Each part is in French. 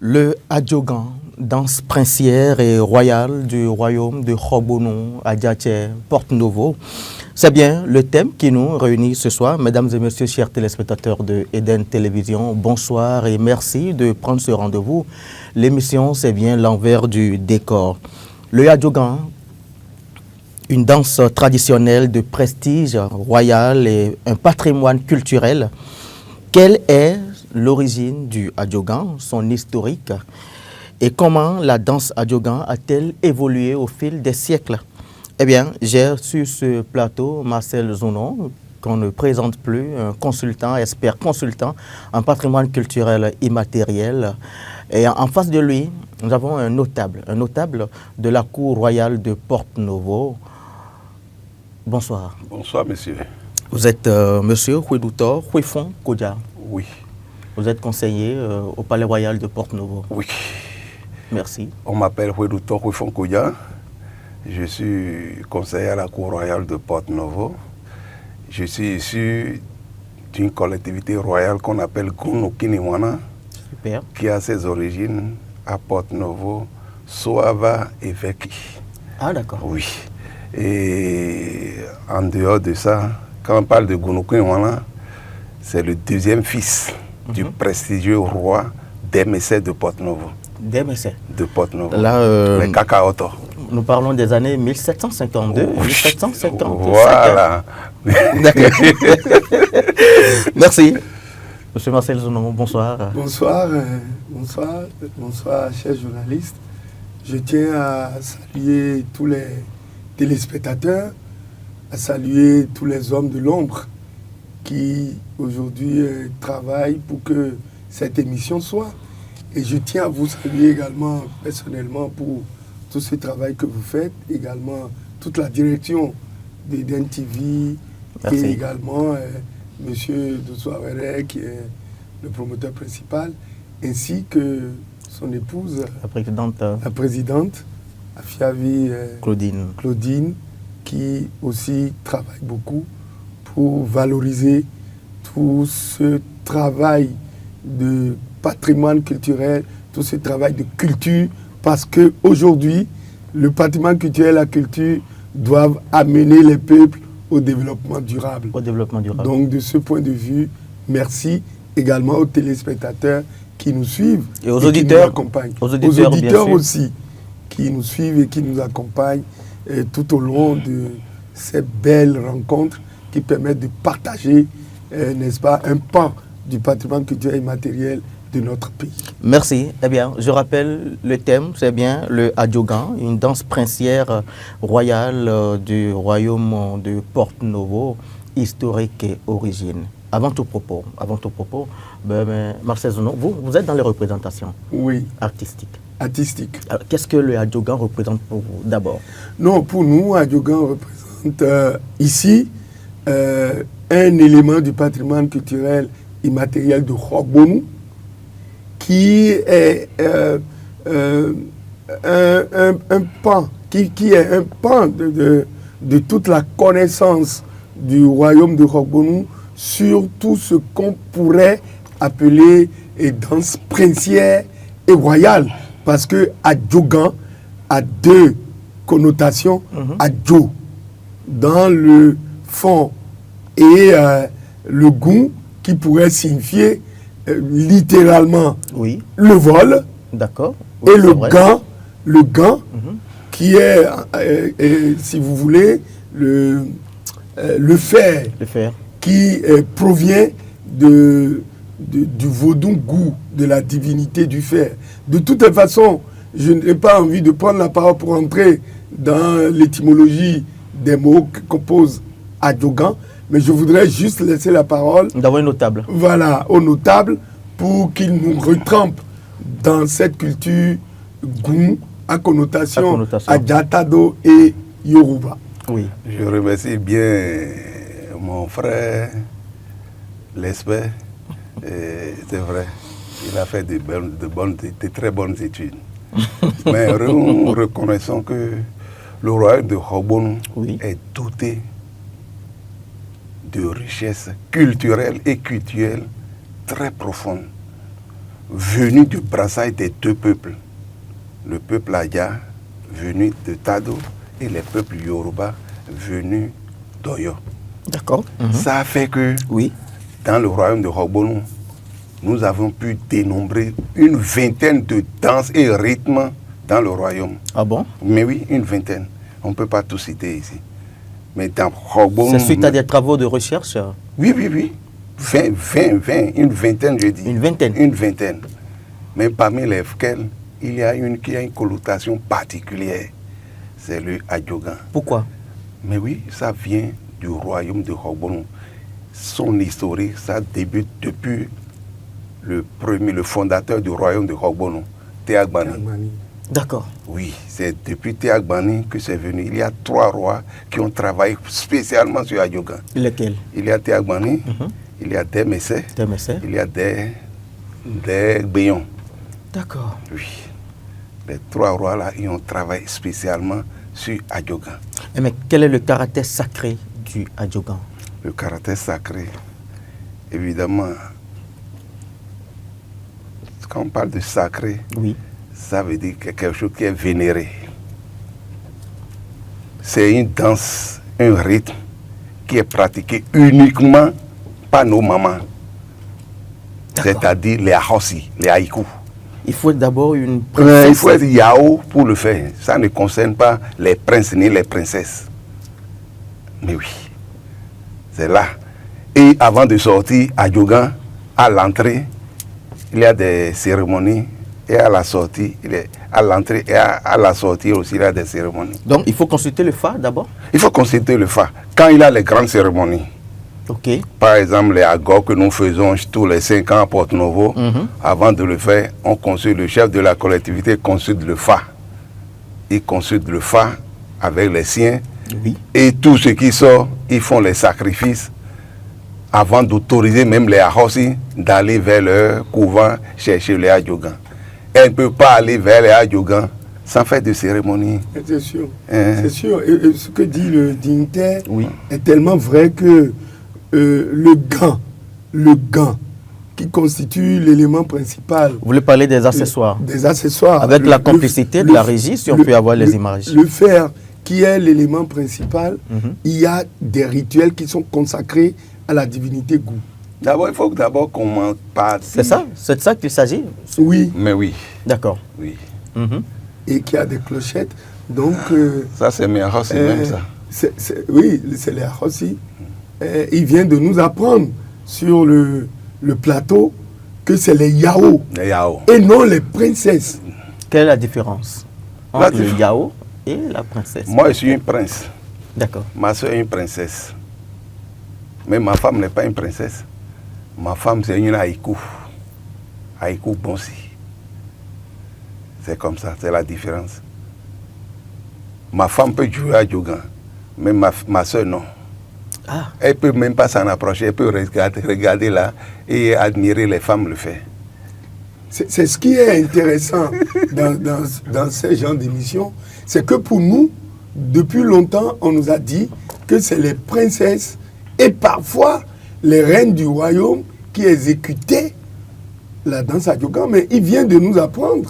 Le Adjogan, danse princière et royale du royaume de Khobonou, Adjaché, Porte-Novo. C'est bien le thème qui nous réunit ce soir. Mesdames et messieurs, chers téléspectateurs de Eden Télévision, bonsoir et merci de prendre ce rendez-vous. L'émission, c'est bien l'envers du décor. Le Adjogan, une danse traditionnelle de prestige royal et un patrimoine culturel. Quelle est l'origine du Adjogan, son historique, et comment la danse Adjogan a-t-elle évolué au fil des siècles? Eh bien, j'ai sur ce plateau Marcel Zounon, qu'on ne présente plus, un consultant, expert consultant en patrimoine culturel immatériel. Et en face de lui, nous avons un notable de la cour royale de Porte-Novo. Bonsoir. Bonsoir, monsieur. Vous êtes monsieur Huidoutor Huifon Kodja. Oui. Vous êtes conseiller au Palais Royal de Porte-Novo. Oui. Merci. On m'appelle Huidoutor Huifon Kodja. Je suis conseiller à la Cour royale de Porte-Novo. Je suis issu d'une collectivité royale qu'on appelle Gounokiniwana, qui a ses origines à Porte-Novo, Soava et Veki. Ah, d'accord. Oui. Et en dehors de ça, quand on parle de Gounokiniwana, c'est le deuxième fils du prestigieux roi Demessé de Porte-Novo. Demessé. De Porte-Novo. Là, les Kakaoto. Nous parlons des années 1752, 1750. Voilà. Merci. Monsieur Marcel Zounon, bonsoir. Bonsoir, bonsoir, chers journalistes. Je tiens à saluer tous les téléspectateurs, à saluer tous les hommes de l'ombre qui aujourd'hui travaillent pour que cette émission soit. Et je tiens à vous saluer également personnellement pour tout ce travail que vous faites, également toute la direction d'Eden TV. Merci. Et également M. Doussouawere qui est le promoteur principal, ainsi que son épouse, la présidente Afiavi Claudine, qui aussi travaille beaucoup pour valoriser tout ce travail de patrimoine culturel, tout ce travail de culture, parce qu'aujourd'hui, le patrimoine culturel et la culture doivent amener les peuples au développement durable. Donc, de ce point de vue, merci également aux téléspectateurs qui nous suivent et aux auditeurs, qui nous accompagnent. Aux auditeurs aussi, qui nous suivent et qui nous accompagnent tout au long de ces belles rencontres qui permettent de partager, n'est-ce pas, un pan du patrimoine culturel immatériel de notre pays. Merci. Eh bien, je rappelle le thème, c'est bien le Adjogan, une danse princière royale du royaume de Porte-Novo, historique et origine. Avant tout propos, Marcel Zounon, vous êtes dans les représentations artistiques. Qu'est-ce que le Adjogan représente pour vous d'abord? Non, pour nous, Adjogan représente ici un élément du patrimoine culturel immatériel de Khobonou, qui est un pan, qui est un pan de toute la connaissance du royaume de Khobonou sur tout ce qu'on pourrait appeler danse princière et royale. Parce que Adjogan a deux connotations. Adjo, dans le fond, et le goût, qui pourrait signifier littéralement le vol. D'accord. Oui, et le gant qui est, si vous voulez, le fer. Qui provient du vaudou goût, de la divinité du fer. De toute façon, je n'ai pas envie de prendre la parole pour entrer dans l'étymologie des mots que compose Adjogan, mais je voudrais juste laisser la parole d'avoir un notable. Voilà, au notable, pour qu'il nous retrempe dans cette culture goût à connotation Adjatado et Yoruba. Oui. Je remercie bien mon frère, l'espère. C'est vrai, il a fait de très bonnes études. Mais nous reconnaissons que le royaume de Khobonou est doté de richesses culturelles et culturelles très profondes. venu du brassage des deux peuples. Le peuple Adja, venu de Tado, et les peuples Yoruba, venus d'Oyo. D'accord. Ça a fait que, dans le royaume de Hogbonou, nous avons pu dénombrer une vingtaine de danses et rythmes dans le royaume. Ah bon? Mais oui, une vingtaine. On ne peut pas tout citer ici. Mais dans Hogbonou... C'est suite à des travaux de recherche? Oui. 20, une vingtaine, je dis. Une vingtaine? Une vingtaine. Mais parmi lesquelles, il y a une qui a une connotation particulière. C'est le Adjogan. Pourquoi? Mais oui, ça vient du royaume de Hogbonou. Son historique, ça débute depuis le fondateur du royaume de Hogbonou, Théagbani. D'accord. Oui, c'est depuis Théagbani que c'est venu. Il y a 3 rois qui ont travaillé spécialement sur Adjogan. Lesquels? Il y a Théagbani, il y a Demessé, il y a des Béons. D'accord. Oui. Les 3 rois-là, ils ont travaillé spécialement sur Adjogan. Mais quel est le caractère sacré du Adjogan? Le caractère sacré, évidemment, quand on parle de sacré, ça veut dire quelque chose qui est vénéré. C'est une danse, un rythme qui est pratiqué uniquement par nos mamans. C'est-à-dire les ahossi, les haïkus. Il faut d'abord une princesse. Il faut être yao pour le faire. Ça ne concerne pas les princes ni les princesses. Mais oui, c'est là. Et avant de sortir à Adjogan, à l'entrée, il y a des cérémonies. Et à la sortie, à l'entrée et à la sortie aussi, il y a des cérémonies. Donc, il faut consulter le Fa d'abord? Il faut consulter le Fa. Quand il y a les grandes cérémonies, par exemple les agors que nous faisons tous les 5 ans à Porto-Novo, avant de le faire, on consulte le chef de la collectivité, consulte le Fa. Il consulte le Fa avec les siens. Et tout ce qui sort, ils font les sacrifices avant d'autoriser même les Ahossi d'aller vers leur couvent chercher les Adjogan. Elle ne peut pas aller vers les Adjogan sans faire de cérémonie. C'est sûr. C'est sûr. Et ce que dit le dignitaire est tellement vrai que le gant qui constitue l'élément principal. Vous voulez parler des accessoires? Des accessoires. Avec la complicité de la régie, si on peut avoir les images. Le fer, qui est l'élément principal, il y a des rituels qui sont consacrés à la divinité Gou. D'abord, il faut d'abord qu'on parle. C'est ça? C'est de ça qu'il s'agit? Oui. Mais oui. D'accord. Oui. Et qu'il y a des clochettes. Donc, ça, c'est mes Ahossi, même ça. Oui, c'est les Ahossi. Il vient de nous apprendre sur le plateau que c'est les Yao. Les Yao. Et non les princesses. Quelle est la différence entre le Yao et la princesse? Moi, je suis une prince. D'accord. Ma soeur est une princesse. Mais ma femme n'est pas une princesse. Ma femme, c'est une haïku. Haïku Bonsi. C'est comme ça, c'est la différence. Ma femme peut jouer à Adjogan, mais ma soeur, non. Ah. Elle ne peut même pas s'en approcher, elle peut regarder là et admirer les femmes le faire. C'est ce qui est intéressant dans ce genre d'émission, c'est que pour nous, depuis longtemps, on nous a dit que c'est les princesses et parfois les reines du royaume qui exécutaient la danse Adjogan, mais il vient de nous apprendre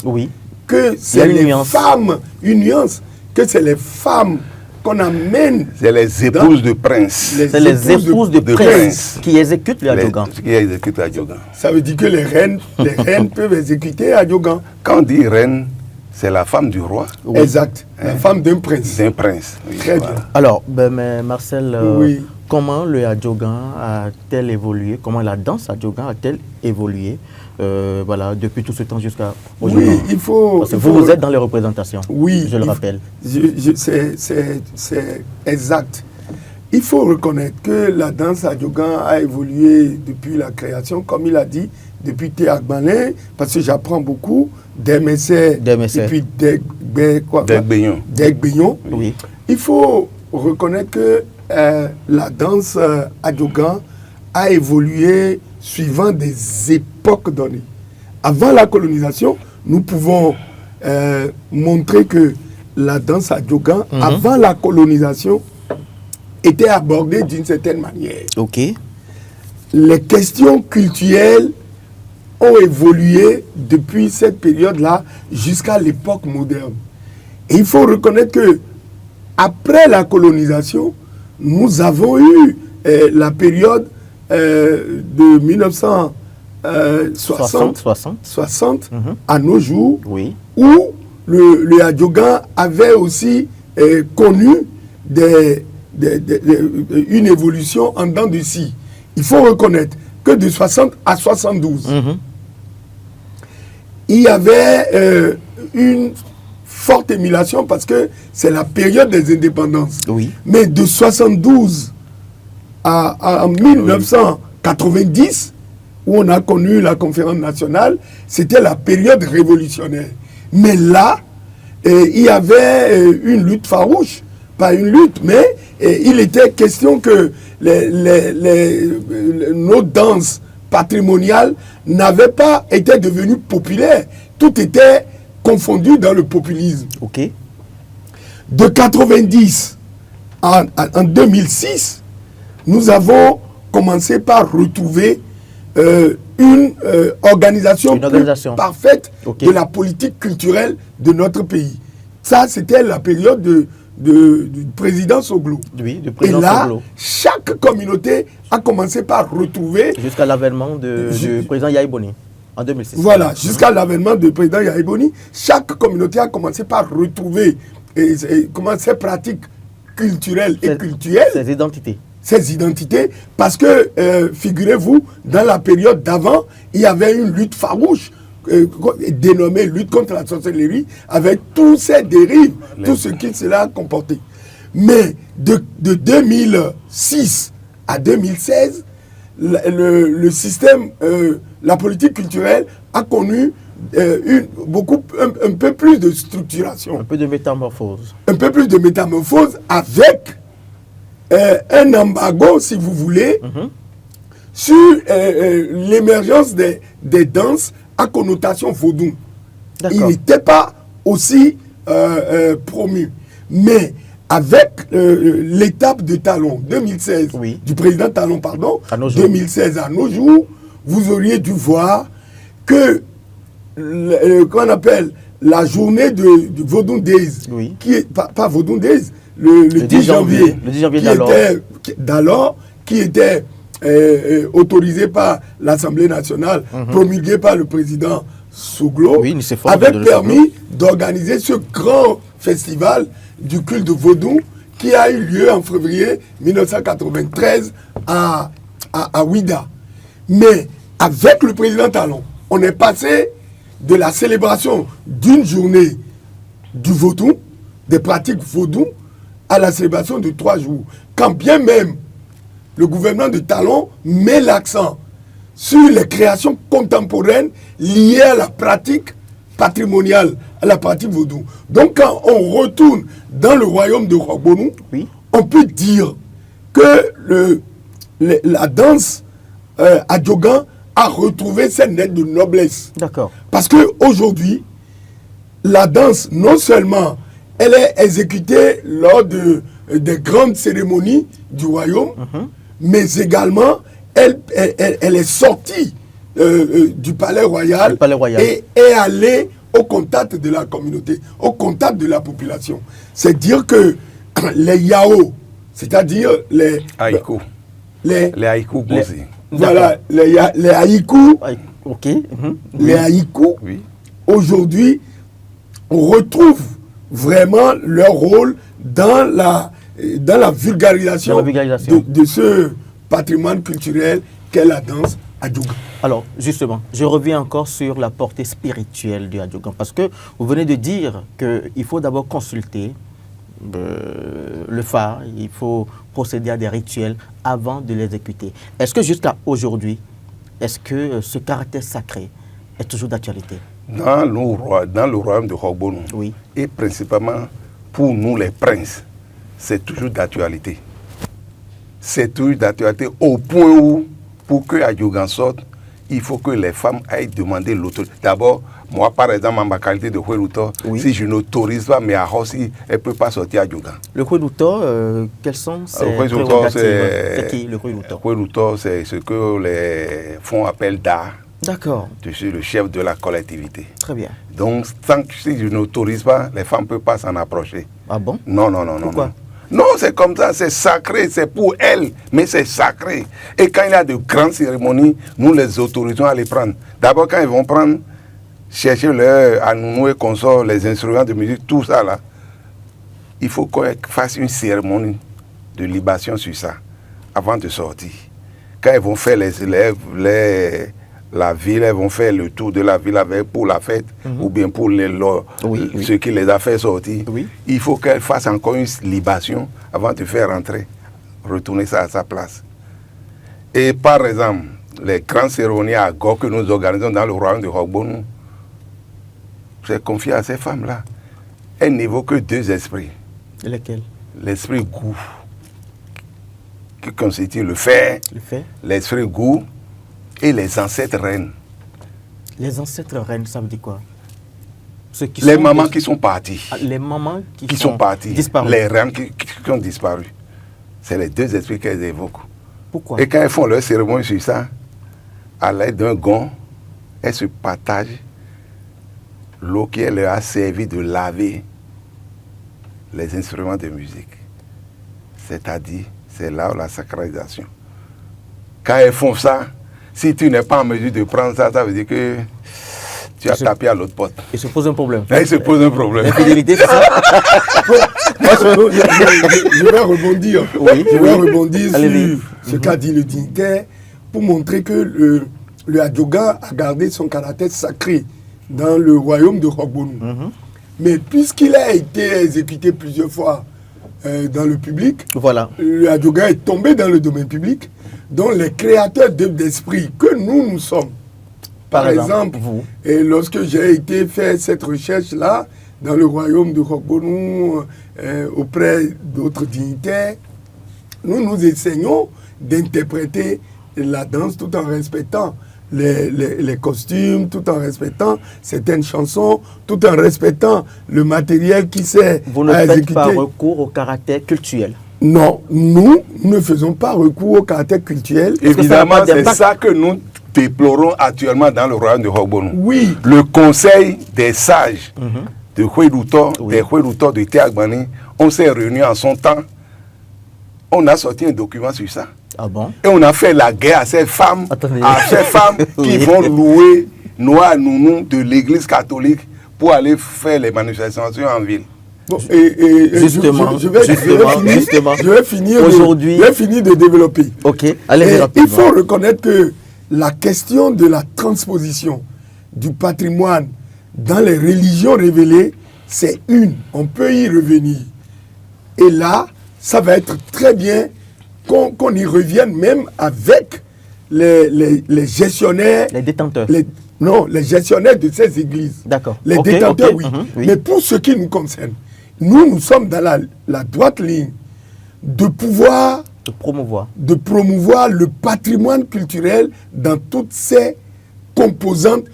que c'est les femmes, une nuance, que c'est les femmes qu'on amène. C'est les épouses de princes. C'est les épouses de princes qui exécutent le Adjogan. Qui exécutent Adjogan. Ça veut dire que les reines peuvent exécuter Adjogan. Quand on dit reine, c'est la femme du roi. Oui. Exact. La femme d'un prince. D'un prince. Oui, très bien. Alors, mais Marcel, comment le Adjogan a-t-elle évolué? Comment la danse Adjogan a-t-elle évolué voilà, depuis tout ce temps jusqu'à aujourd'hui? Oui, il faut... Parce que vous êtes dans les représentations, je le rappelle. C'est exact. Il faut reconnaître que la danse Adjogan a évolué depuis la création, comme il a dit, depuis Théagbani, parce que j'apprends beaucoup, Demessé, et puis Degbeyon. Oui. Il faut reconnaître que la danse Adjogan a évolué suivant des époques données. Avant la colonisation, nous pouvons montrer que la danse Adjogan, avant la colonisation, était abordée d'une certaine manière. Ok. Les questions culturelles ont évolué depuis cette période-là jusqu'à l'époque moderne. Et il faut reconnaître que après la colonisation, nous avons eu la période de 1960 à nos jours, oui, où le Hadjogan avait aussi connu une évolution en dents de scie. Il faut reconnaître que de 60 à 72, il y avait une forte émulation parce que c'est la période des indépendances. Oui. Mais de 72 à 1990, où on a connu la conférence nationale, c'était la période révolutionnaire. Mais là, il y avait une lutte farouche, pas une lutte, mais il était question que nos danses patrimoniales n'avaient pas été devenues populaires. Tout était confondu dans le populisme. Ok. De 90 en 2006, nous avons commencé par retrouver une organisation parfaite de la politique culturelle de notre pays. Ça, c'était la période du président Soglo. Oui, du président Et là, Soglo. chaque communauté a commencé par retrouver... Jusqu'à l'avènement du président Yahya Boni en 2006. Voilà, jusqu'à l'avènement du président Yahya Boni, chaque communauté a commencé par retrouver ses pratiques culturelles et cultuelles. Ses identités. Ces identités, parce que, figurez-vous, dans la période d'avant, il y avait une lutte farouche, dénommée lutte contre la sorcellerie, avec tous ces dérives, tout ce qui cela a comporté. Mais de 2006 à 2016, le système, la politique culturelle a connu un peu plus de structuration. Un peu de métamorphose. Un peu plus de métamorphose avec un embargo, si vous voulez, sur l'émergence des danses à connotation vaudou. Il n'était pas aussi promu. Mais avec l'étape de Talon, 2016, oui, du président Talon, pardon, 2016 à nos jours, vous auriez dû voir que, qu'on appelle la journée du Vaudou Days, oui, qui est, pas Vaudou Days, le 10 janvier, d'alors, qui était autorisé par l'Assemblée nationale, promulgué par le président Soglo, oui, avait permis d'organiser ce grand festival du culte de Vaudou qui a eu lieu en février 1993 à Ouida. Mais avec le président Talon, on est passé de la célébration d'une journée du Vaudou, des pratiques Vaudou, à la célébration de 3 jours. Quand bien même le gouvernement de Talon met l'accent sur les créations contemporaines liées à la pratique patrimoniale, à la pratique vaudou. Donc quand on retourne dans le royaume de Rogbonu, oui, on peut dire que la danse Hadjogan a retrouvé ses lettres de noblesse. D'accord. Parce qu'aujourd'hui, la danse, non seulement elle est exécutée lors des grandes cérémonies du royaume, mais également elle est sortie du palais royal, et est allée au contact de la communauté, au contact de la population. C'est dire que les Yao, c'est-à-dire les haïkus. Les haïkus Gozi. Voilà, les haïkus. Ok. Les haïkus, oui, aujourd'hui, on retrouve vraiment leur rôle dans la vulgarisation, de ce patrimoine culturel qu'est la danse Hadjogan. Alors, justement, je reviens encore sur la portée spirituelle du Hadjogan, parce que vous venez de dire qu'il faut d'abord consulter le phare, il faut procéder à des rituels avant de l'exécuter. Est-ce que jusqu'à aujourd'hui, est-ce que ce caractère sacré est toujours d'actualité? Dans le royaume de Rogbonu, oui, et principalement pour nous les princes, c'est toujours d'actualité. C'est toujours d'actualité au point où, pour que Hadjogan sorte, il faut que les femmes aillent demander l'autorité. D'abord, moi par exemple, en ma qualité de Huelouto, oui, si je n'autorise pas mes Ahossi, elle ne peut pas sortir Hadjogan. Le Huelouto, quels sont ses prérogatives? C'est qui le Huelouto? Huelouto, c'est ce que les fonds appellent Da. D'accord. Je suis le chef de la collectivité. Très bien. Donc, tant que si je n'autorise pas, les femmes ne peuvent pas s'en approcher. Ah bon? Non, non, non. Pourquoi? Non. Non, c'est comme ça, c'est sacré, c'est pour elles, mais c'est sacré. Et quand il y a de grandes cérémonies, nous les autorisons à les prendre. D'abord, quand ils vont prendre, chercher leur anounou et consorts, les instruments de musique, tout ça là, il faut qu'on fasse une cérémonie de libation sur ça, avant de sortir. Quand ils vont faire la ville, elles vont faire le tour de la ville pour la fête, ou bien pour ceux qui les a fait sortir. Oui. Il faut qu'elles fassent encore une libation avant de faire rentrer, retourner ça à sa place. Et par exemple, les grandes cérémonies à Go que nous organisons dans le royaume de Hogbonou, j'ai confié à ces femmes-là. Elles n'évoquent que deux esprits. Lesquels? L'esprit goût, qui constitue le fer, l'esprit goût, et les ancêtres reines. Les ancêtres reines, ça veut dire quoi? Les mamans qui sont parties. Ah, les mamans qui sont parties. Disparues. Les reines qui ont disparu. C'est les deux esprits qu'elles évoquent. Pourquoi? Et quand elles font leur cérémonie sur ça, à l'aide d'un gond, elles se partagent l'eau qui leur a servi de laver les instruments de musique. C'est-à-dire, c'est là où la sacralisation. Quand elles font ça, si tu n'es pas en mesure de prendre ça, ça veut dire que tu as tapé à l'autre porte. Il se pose un problème. Il se pose un problème. L'infidélité, c'est ça? Je vais rebondir. Oui, je vais rebondir sur ce qu'a dit le dignitaire pour montrer que le Adjoga a gardé son caractère sacré dans le royaume de Hogbonou. Mais puisqu'il a été exécuté plusieurs fois dans le public, voilà. Le Adjoga est tombé dans le domaine public. Donc les créateurs d'esprit que nous sommes, par exemple vous. Et lorsque j'ai été faire cette recherche-là, dans le royaume de Hogbonou, auprès d'autres dignitaires, nous enseignons d'interpréter la danse tout en respectant les costumes, tout en respectant certaines chansons, tout en respectant le matériel qui sert Vous ne faites pas recours au caractère culturel? Non, nous ne faisons pas recours au caractère culturel. Évidemment, c'est ça que nous déplorons actuellement dans le royaume de Hogbonou. Oui. Le conseil des sages de Houeloutor, des Houeloutor de Théagbani, on s'est réunis en son temps. On a sorti un document sur ça. Ah bon? Et on a fait la guerre à ces femmes, qui vont louer Noa Nounou de l'église catholique pour aller faire les manifestations en ville. Bon, justement, je vais finir de développer. Ok, allez rapidement. Il faut reconnaître que la question de la transposition du patrimoine dans les religions révélées, c'est on peut y revenir. Et là, ça va être très bien qu'on y revienne même avec les gestionnaires. Les détenteurs. Les gestionnaires de ces églises. D'accord. Les détenteurs, oui. Mais pour ce qui nous concerne, nous sommes dans la droite ligne de pouvoir promouvoir le patrimoine culturel dans toutes ses composantes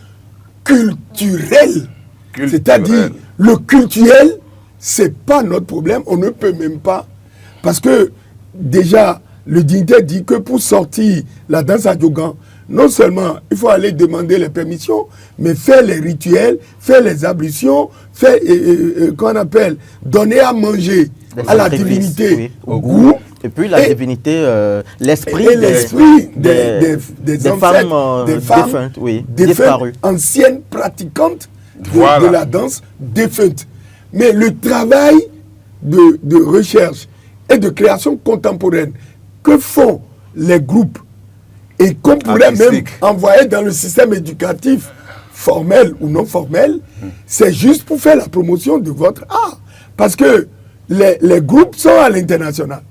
culturelles. C'est-à-dire, le culturel, c'est pas notre problème, on ne peut même pas. Parce que, déjà, le dignitaire dit que pour sortir la danse Adjogan, non seulement il faut aller demander les permissions, mais faire les rituels, faire les ablutions, faire, qu'on appelle, donner à manger à la divinité, au goût. Et puis la divinité, l'esprit des femmes défuntes, disparues. Anciennes pratiquantes de la danse défunte. Mais le travail de recherche et de création contemporaine que font les groupes et qu'on pourrait même envoyer dans le système éducatif formel ou non formel, c'est juste pour faire la promotion de votre art. Parce que les groupes sont à l'international.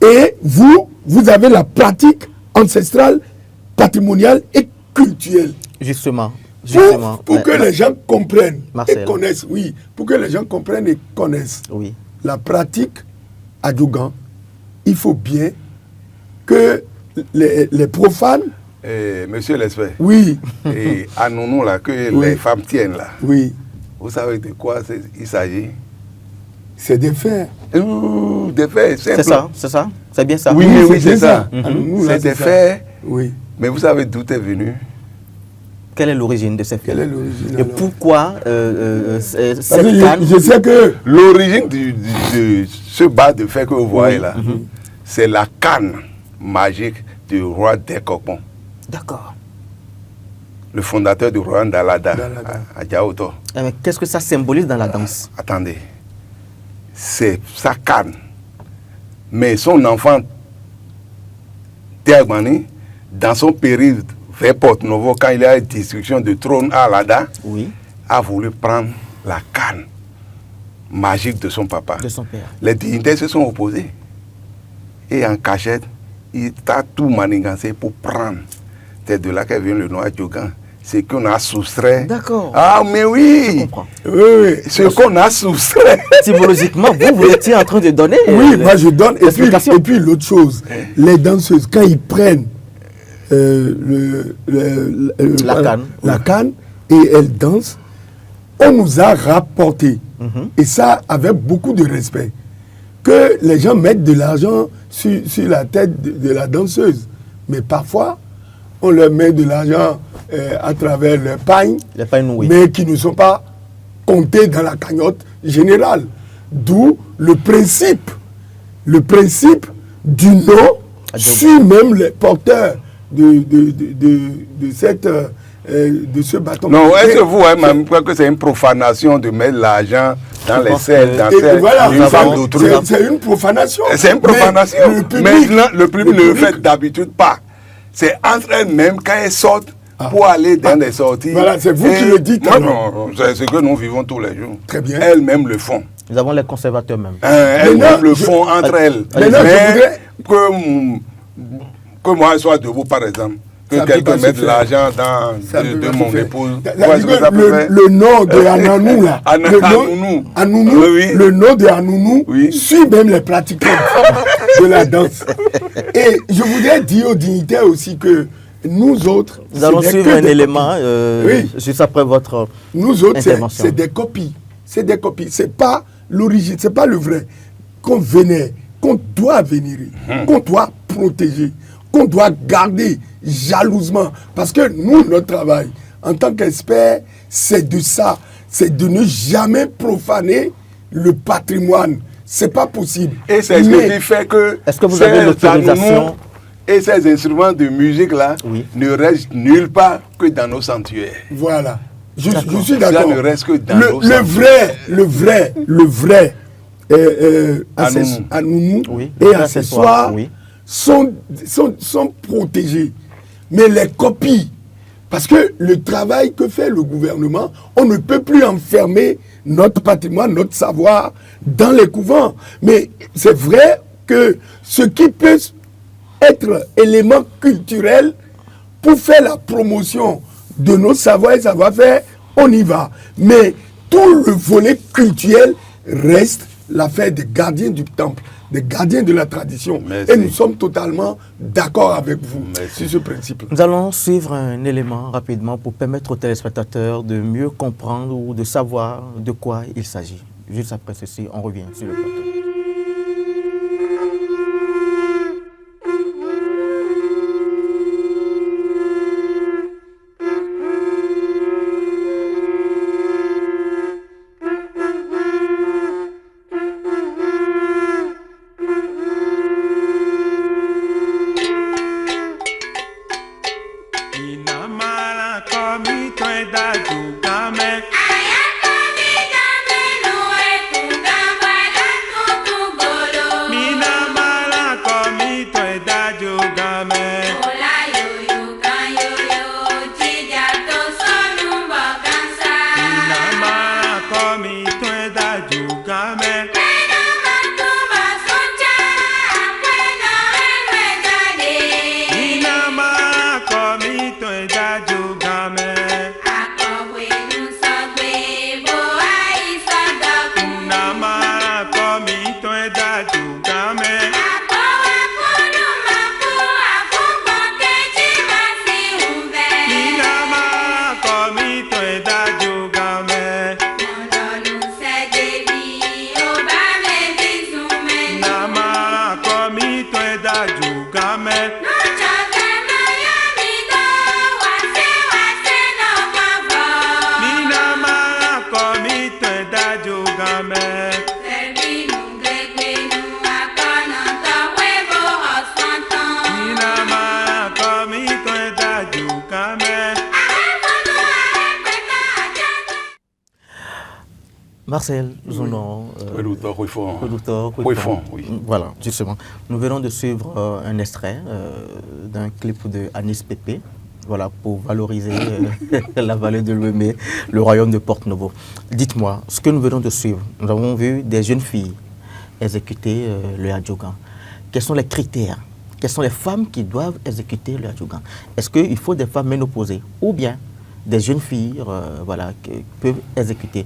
Et vous avez la pratique ancestrale, patrimoniale et culturelle. Justement. Pour que les gens comprennent et connaissent, pour que les gens comprennent et connaissent la pratique Adjogan, il faut bien que les profanes... Monsieur l'esprit. Oui. Et à nous là, que les femmes tiennent là. Oui. Vous savez de quoi il s'agit? C'est des faits. Des faits, c'est ça. C'est bien ça. Oui, c'est ça. C'est des faits. Oui. Mais vous savez d'où est venu quelle est l'origine de ces films? Quelle est l'origine? Et pourquoi cette canne? Je sais que l'origine de ce bas de fer que vous voyez là, c'est la canne magique du roi Dekokpon. D'accord. Le fondateur du royaume d'Alada, à Diaoto. Mais qu'est-ce que ça symbolise dans la danse? Attendez, c'est sa canne. Mais son enfant, Théagmani, dans son périple vers Porto-Novo, quand il y a une destruction de trône à Alada, a voulu prendre la canne magique de son papa. De son père. Les dignitaires se sont opposés. Et en cachette, il a tout manigancé pour prendre. C'est de là qu'est vient le noir Djogan. C'est qu'on a soustrait. D'accord. Ah, mais oui. Je comprends. Oui. Ce qu'on a soustrait. Symboliquement, vous étiez en train de donner. Oui, moi je donne. Et puis l'autre chose, les danseuses, quand ils prennent la canne et elles dansent, on nous a rapporté, et ça avec beaucoup de respect, que les gens mettent de l'argent sur la tête de la danseuse. Mais parfois, on leur met de l'argent à travers les pagnes, mais qui ne sont pas comptés dans la cagnotte générale. D'où le principe du nom sur même les porteurs de ce bâton. Non, est-ce que vous croyez que c'est une profanation de mettre l'argent dans les selles, dans une femme d'autrui? C'est une profanation. C'est une profanation. Maintenant, le public ne le fait d'habitude pas. C'est entre elles-mêmes quand elles sortent pour aller dans des sorties. Voilà, c'est vous qui le dites. Non, c'est ce que nous vivons tous les jours. Très bien. Elles-mêmes le font. Nous avons les conservateurs même. Elles-mêmes le font entre elles. Mais que moi je sois debout, par exemple, que quelqu'un mette l'argent dans de mon épouse. Le nom de Anounou, là. Le nom de Anounou suit même les pratiquants de la danse. Et je voudrais dire aux dignitaires aussi que nous autres... Nous allons suivre un élément juste après votre nous autres, c'est des copies. C'est des copies. C'est pas l'origine, c'est pas le vrai. Qu'on doit vénérer, qu'on doit protéger, qu'on doit garder jalousement. Parce que nous, notre travail, en tant qu'experts, c'est de ça. C'est de ne jamais profaner le patrimoine. C'est pas possible. Et c'est ce qui fait que... Est-ce que vous avez l'autorisation? Et ces instruments de musique-là ne restent nulle part que dans nos sanctuaires. Voilà. Je suis d'accord. Ça ne reste que dans nos sanctuaires. Le vrai Anounou et accessoires sont protégés. Mais les copies, parce que le travail que fait le gouvernement, on ne peut plus enfermer notre patrimoine, notre savoir dans les couvents. Mais c'est vrai que ce qui peut être élément culturel pour faire la promotion de nos savoirs et savoir-faire, on y va. Mais tout le volet culturel reste l'affaire des gardiens du temple, des gardiens de la tradition. Merci. Et nous sommes totalement d'accord avec vous sur ce principe. Nous allons suivre un élément rapidement pour permettre aux téléspectateurs de mieux comprendre ou de savoir de quoi il s'agit. Juste après ceci, on revient sur le plateau. Marcel Zounon. Oui. Voilà, justement. Nous venons de suivre un extrait d'un clip de Anis Pépé, voilà, pour valoriser la vallée de Lomé, le royaume de Porte-Novo. Dites-moi, ce que nous venons de suivre, nous avons vu des jeunes filles exécuter le Hadjougan. Quels sont les critères? Quelles sont les femmes qui doivent exécuter le Hadjougan? Est-ce qu'il faut des femmes ménopausées ou bien des jeunes filles voilà, qui peuvent exécuter?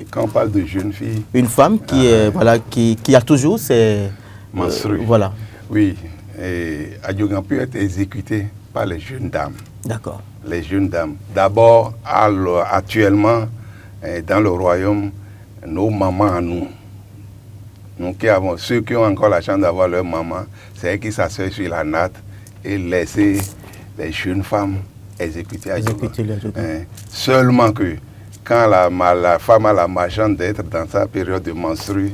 Quand on parle de jeunes filles... Une femme qui a toujours ses... menstrues. Voilà. Oui, Hadjougan peut être exécuté par les jeunes dames. D'accord. Les jeunes dames. D'abord, actuellement, dans le royaume, nos mamans à nous, ceux qui ont encore la chance d'avoir leur maman, c'est eux qui s'assoient sur la natte et laisser les jeunes femmes exécuter Hadjougan. Seulement que quand la femme a la malchance d'être dans sa période de menstrue,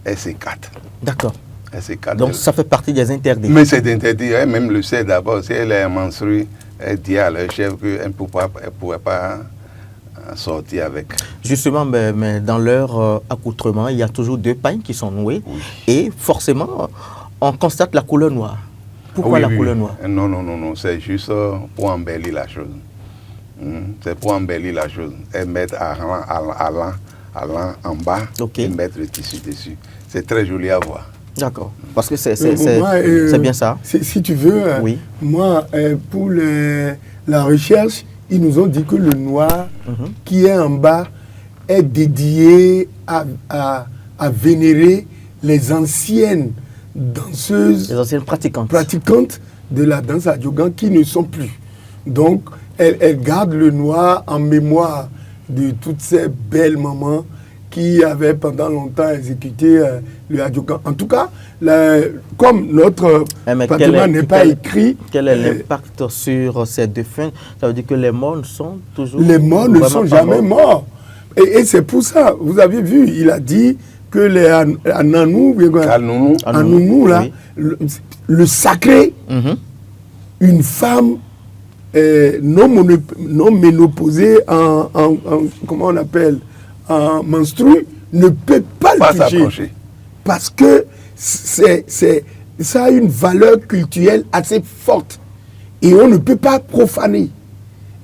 elle s'écarte. D'accord. Elle s'écarte. Donc ça fait partie des interdits. Mais c'est interdit. Elle-même le sait d'abord. Si elle est menstruée, elle dit à leur chef qu'elle ne pouvait pas sortir avec. Justement, mais dans leur accoutrement, il y a toujours deux pagnes qui sont nouées. Oui. Et forcément, on constate la couleur noire. Pourquoi la couleur noire? Non. C'est juste pour embellir la chose. C'est pour embellir la chose. Elles mettent allant en bas et mettre le tissu dessus. C'est très joli à voir. D'accord. Parce que c'est bien ça. Si tu veux, oui. Moi, pour la recherche, ils nous ont dit que le noir qui est en bas est dédié à vénérer les anciennes danseuses, les anciennes pratiquantes de la danse Hadjougan qui ne sont plus. Donc, elle garde le noir en mémoire de toutes ces belles mamans qui avaient pendant longtemps exécuté le Hadjougan. En tout cas, comme notre patrimoine n'est pas écrit... Quel est l'impact sur ces défunts? Ça veut dire que les morts sont toujours... Les morts ne sont jamais morts. Et c'est pour ça, vous avez vu, il a dit que les Anounou, là, oui. le sacré, une femme... non ménopausée comment on appelle, en menstrue, ne peut pas le toucher. Parce que ça a une valeur culturelle assez forte. Et on ne peut pas profaner.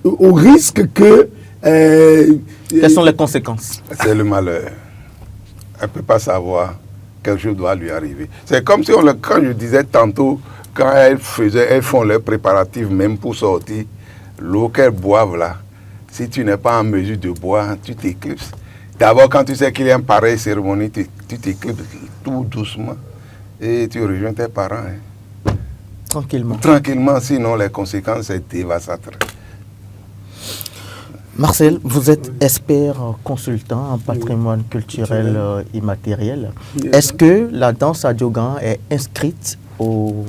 Au risque que... Quelles sont les conséquences? C'est le malheur. Elle ne peut pas savoir quelque chose doit lui arriver. C'est comme si, quand je disais tantôt, quand elles font leurs préparatifs même pour sortir, l'eau qu'elles boivent là, si tu n'es pas en mesure de boire, tu t'éclipses. D'abord, quand tu sais qu'il y a une pareille cérémonie, tu t'éclipses tout doucement et tu rejoins tes parents. Tranquillement. Tranquillement, sinon les conséquences, c'est dévastateur. Marcel, vous êtes expert consultant en patrimoine culturel immatériel. Est-ce que la danse Hadjougan est inscrite au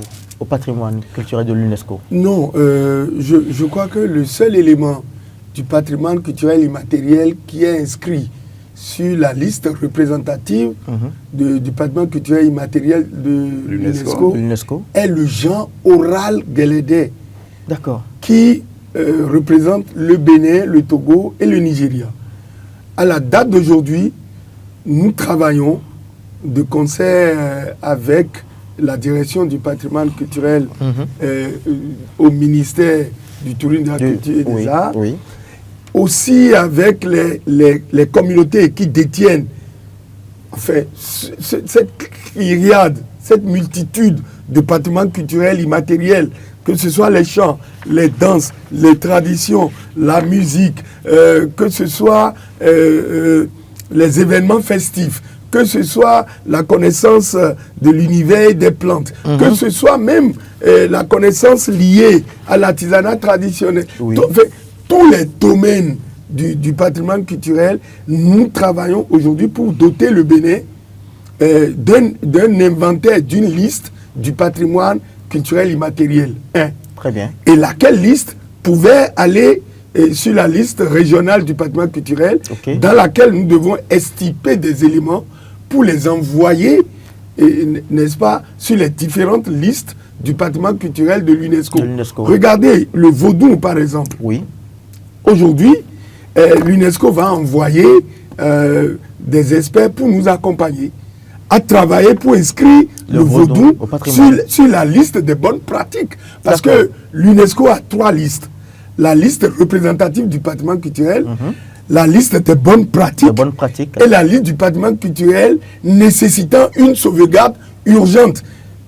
patrimoine culturel de l'UNESCO? Non, je crois que le seul élément du patrimoine culturel immatériel qui est inscrit sur la liste représentative du patrimoine culturel immatériel de l'UNESCO est le Jean Oral Guélédé. D'accord. Qui représente le Bénin, le Togo et le Nigeria. À la date d'aujourd'hui, nous travaillons de concert avec la direction du patrimoine culturel au ministère du Tourisme, de la Culture et des Arts, aussi avec les communautés qui détiennent cette myriade, cette multitude de patrimoine culturel immatériel, que ce soit les chants, les danses, les traditions, la musique, que ce soit les événements festifs, que ce soit la connaissance de l'univers des plantes, que ce soit même la connaissance liée à l'artisanat traditionnel. Oui. Tous les domaines du patrimoine culturel, nous travaillons aujourd'hui pour doter le Bénin d'un inventaire, d'une liste du patrimoine culturel immatériel. Très bien. Et laquelle liste pouvait aller sur la liste régionale du patrimoine culturel, dans laquelle nous devons estiper des éléments pour les envoyer, n'est-ce pas, sur les différentes listes du patrimoine culturel de l'UNESCO. Regardez le vaudou, par exemple. Oui. Aujourd'hui, l'UNESCO va envoyer des experts pour nous accompagner à travailler pour inscrire le vaudou sur la liste des bonnes pratiques. Parce que l'UNESCO a 3 listes. La liste représentative du patrimoine culturel, la liste des bonnes pratiques, et la liste du patrimoine culturel nécessitant une sauvegarde urgente.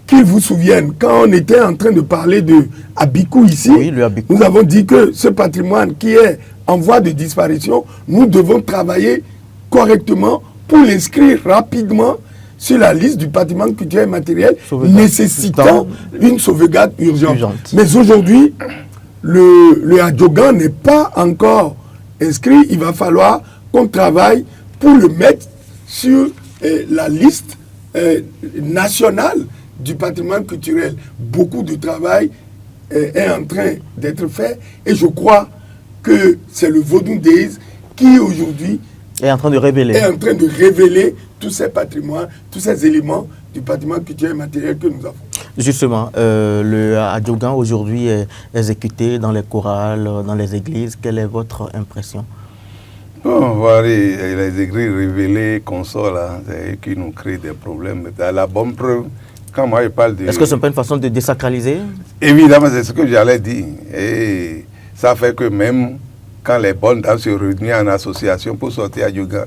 Qu'ils vous souviennent, quand on était en train de parler de Abikou ici, nous avons dit que ce patrimoine qui est en voie de disparition, nous devons travailler correctement pour l'inscrire rapidement sur la liste du patrimoine culturel matériel nécessitant une sauvegarde urgente. Mais aujourd'hui, le Adjogan n'est pas encore inscrit. Il va falloir qu'on travaille pour le mettre sur la liste nationale du patrimoine culturel. Beaucoup de travail est en train d'être fait et je crois que c'est le Vodou Days qui aujourd'hui est en train de révéler tous ces patrimoines, tous ces éléments du patrimoine culturel et matériel que nous avons. Justement, le Adjogan aujourd'hui est exécuté dans les chorales, dans les églises. Quelle est votre impression? Bon, voilà, les églises révélées qu'on sort là, c'est qui nous créent des problèmes. La bonne preuve, quand moi je parle de... Est-ce que ce n'est pas une façon de désacraliser? Évidemment, c'est ce que j'allais dire. Et ça fait que même quand les bonnes dames se réunissent en association pour sortir à Adjogan,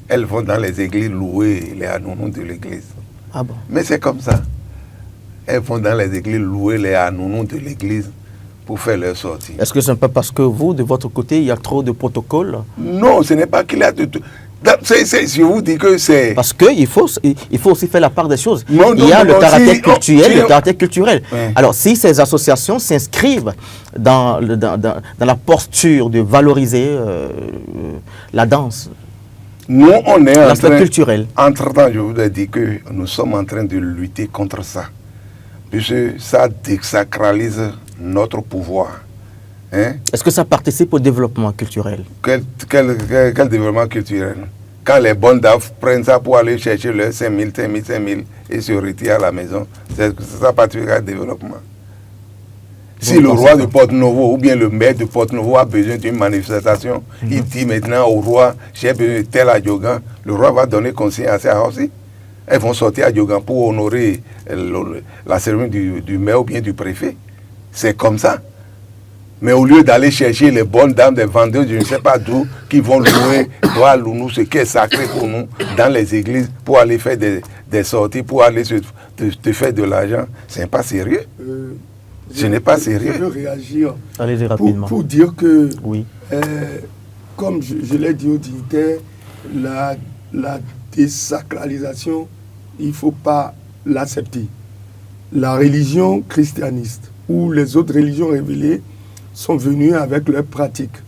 elles vont dans les églises louer les anounous de l'église. Ah bon? Mais c'est comme ça. Elles vont dans les églises louer les anounous de l'église pour faire leur sortie. Est-ce que ce n'est pas parce que vous, de votre côté, il y a trop de protocoles? Non, ce n'est pas qu'il y a de tout. Je vous dis que c'est... Parce qu'il faut aussi faire la part des choses. Non, il y a le caractère culturel, le caractère culturel. Ouais. Alors, si ces associations s'inscrivent dans la posture de valoriser la danse, nous, on est en train... culturel. Entre-temps, je vous ai dit que nous sommes en train de lutter contre ça. Puisque ça désacralise notre pouvoir. Hein? Est-ce que ça participe au développement culturel? Quel développement culturel? Quand les bonnes dames prennent ça pour aller chercher leurs 5 000 et se retirent à la maison, ça participe au développement. Si le roi de Porto-Novo ou bien le maire de Porto-Novo a besoin d'une manifestation, il dit maintenant au roi, j'ai besoin de tel Adjogan, le roi va donner conseil à ça aussi. Elles vont sortir à Adjogan pour honorer la cérémonie du maire ou bien du préfet. C'est comme ça. Mais au lieu d'aller chercher les bonnes dames des vendeurs, je ne sais pas d'où, qui vont louer, nous, ce qui est sacré pour nous, dans les églises, pour aller faire des sorties, pour aller te faire de l'argent, ce n'est pas sérieux. Ce n'est pas sérieux. Je veux réagir. Allez-y rapidement. Pour dire que, oui. Comme je l'ai dit aux dignitaires, la désacralisation, il ne faut pas l'accepter. La religion christianiste ou les autres religions révélées sont venues avec leurs pratiques.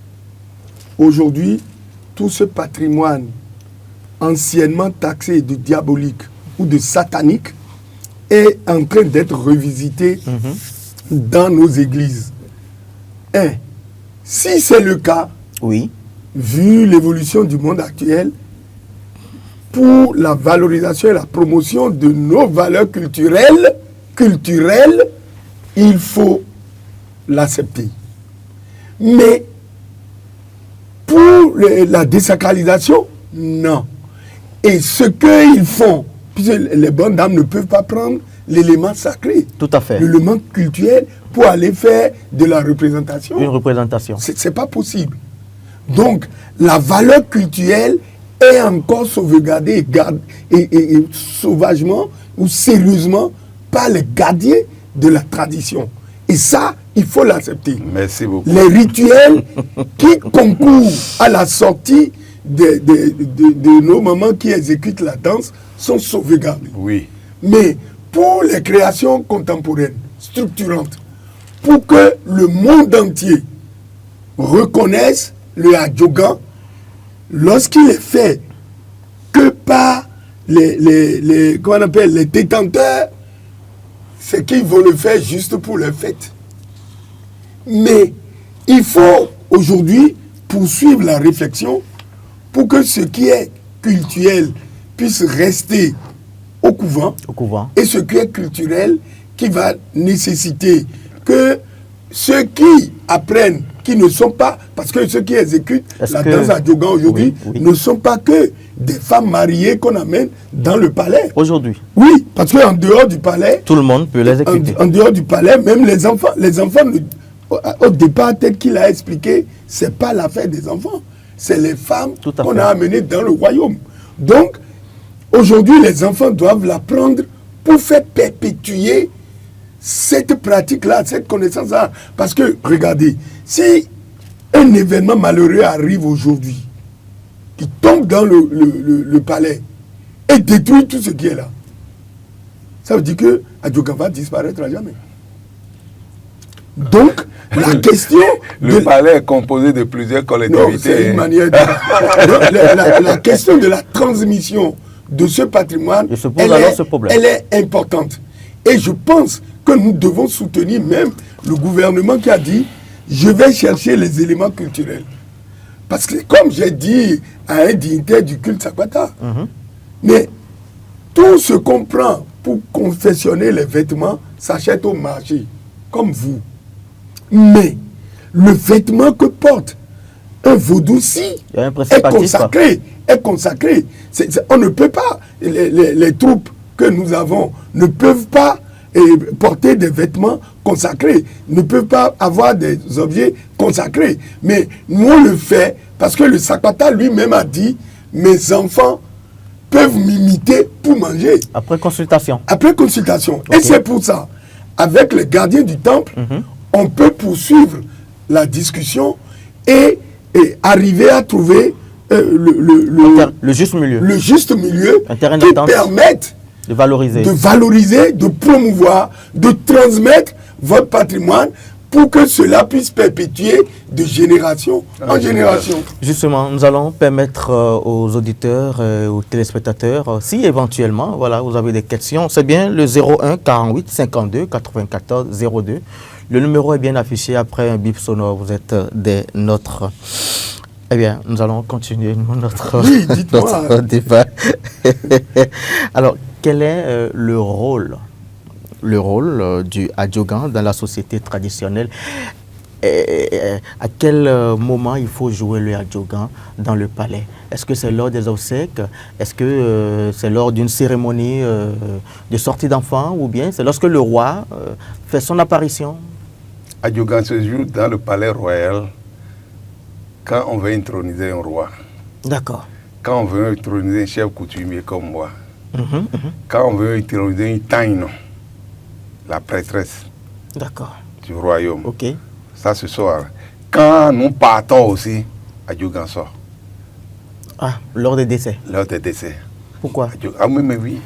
Aujourd'hui, tout ce patrimoine anciennement taxé de diabolique ou de satanique est en train d'être revisité dans nos églises. Et si c'est le cas, oui, vu l'évolution du monde actuel, pour la valorisation et la promotion de nos valeurs culturelles, il faut l'accepter. Mais pour la désacralisation, non. Et ce qu'ils font, puisque les bonnes dames ne peuvent pas prendre l'élément sacré, tout à fait, l'élément culturel, pour aller faire de la représentation. Une représentation. C'est pas possible. Donc, la valeur culturelle est encore sauvegardée et sauvagement ou sérieusement par les gardiens de la tradition. Et ça, il faut l'accepter. Merci beaucoup. Les rituels qui concourent à la sortie de nos mamans qui exécutent la danse sont sauvegardés. Oui. Mais pour les créations contemporaines, structurantes, pour que le monde entier reconnaisse le Adjogan, lorsqu'il est fait que par les détenteurs, c'est qu'ils vont le faire juste pour leur fête. Mais il faut aujourd'hui poursuivre la réflexion pour que ce qui est culturel puisse rester au couvent. Et ce qui est culturel qui va nécessiter que ceux qui apprennent qui ne sont pas, parce que ceux qui exécutent la danse Adjogan aujourd'hui ne sont pas que des femmes mariées qu'on amène dans le palais. Aujourd'hui? Oui, parce qu'en dehors du palais... Tout le monde peut les exécuter. En dehors du palais, même les enfants, au départ, tel qu'il a expliqué, ce n'est pas l'affaire des enfants. C'est les femmes qu'on a amenées dans le royaume. Donc, aujourd'hui, les enfants doivent l'apprendre pour faire perpétuer cette pratique-là, cette connaissance-là. Parce que, regardez, si un événement malheureux arrive aujourd'hui, qui tombe dans le palais et détruit tout ce qui est là, ça veut dire que Adjogan va disparaître à jamais. Donc, la question... Le palais est composé de plusieurs collectivités. Non, c'est une manière de... la question de la transmission de ce patrimoine, elle est importante. Et je pense que nous devons soutenir même le gouvernement qui a dit « Je vais chercher les éléments culturels ». Parce que, comme j'ai dit à un dignitaire du culte Sakwata, mais tout ce qu'on prend pour confectionner les vêtements s'achète au marché, comme vous. Mais le vêtement que porte un vaudou-ci est consacré. On ne peut pas, les troupes que nous avons ne peuvent pas porter des vêtements consacrés, ne peuvent pas avoir des objets consacrés. Mais nous on le fait parce que le Sakwata lui-même a dit « Mes enfants peuvent m'imiter pour manger. » Après consultation. Après consultation. Okay. Et c'est pour ça, avec les gardiens du temple, on peut poursuivre la discussion et arriver à trouver le juste milieu. Le juste milieu qui permette de valoriser, de promouvoir, de transmettre votre patrimoine pour que cela puisse perpétuer de génération en génération. Justement, nous allons permettre aux auditeurs et aux téléspectateurs, si éventuellement, voilà, vous avez des questions, c'est bien le 01 48 52 94 02. Le numéro est bien affiché après un bip sonore, vous êtes des nôtres. Eh bien, nous allons continuer notre débat. Alors, quel est le rôle du Adjogan dans la société traditionnelle? À quel moment il faut jouer le Adjogan dans le palais? Est-ce que c'est lors des obsèques? Est-ce que c'est lors d'une cérémonie de sortie d'enfants? Ou bien c'est lorsque le roi fait son apparition? Adjogan se joue dans le palais royal quand on veut introniser un roi. D'accord. Quand on veut introniser un chef coutumier comme moi. Quand on veut introniser une taïno, la prêtresse du royaume. Okay. Ça ce soir. Quand nous partons aussi, Adjogan sort. Ah, lors des décès. Lors des décès. Pourquoi? Ah mais oui,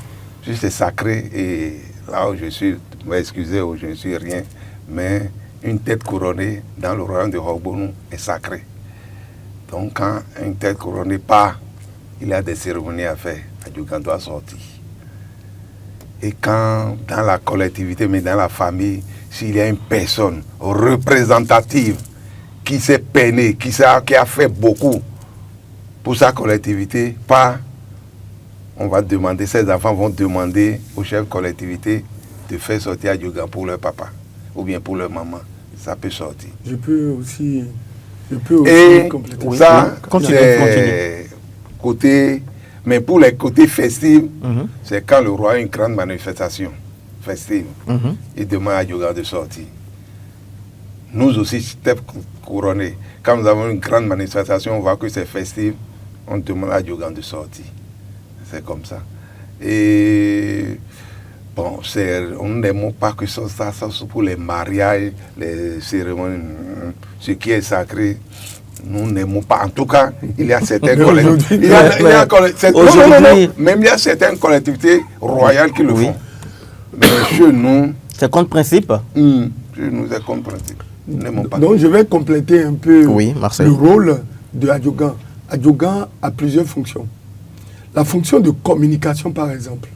juste sacré et là où je suis, excusez, où je ne suis rien, mais une tête couronnée dans le royaume de Hogbonou est sacrée. Donc quand une tête couronnée part, il y a des cérémonies à faire. Adjogan doit sortir. Et quand dans la collectivité, mais dans la famille, s'il y a une personne représentative qui s'est peinée, qui a fait beaucoup pour sa collectivité, on va demander, ces enfants vont demander au chef de collectivité de faire sortir Adjogan pour leur papa ou bien pour leur maman. Ça peut sortir. Je peux aussi compléter. Oui, ça, c'est côté... Mais pour les côtés festifs, c'est quand le roi a une grande manifestation festive. Il demande à Adjogan de sortir. Nous aussi, tête couronnée, quand nous avons une grande manifestation, on voit que c'est festif, on demande à Adjogan de sortir. C'est comme ça. Et bon, on n'aime pas que ça pour les mariages, les cérémonies, ce qui est sacré. Nous n'aimons pas. En tout cas, il y a certaines collectivités. Même il y a certaines collectivités royales qui le font. Mais chez nous. C'est contre principe? Chez nous, c'est contre principe. Nous n'aimons pas. Donc, je vais compléter un peu le rôle de Adjogan. Adjogan a plusieurs fonctions. La fonction de communication, par exemple.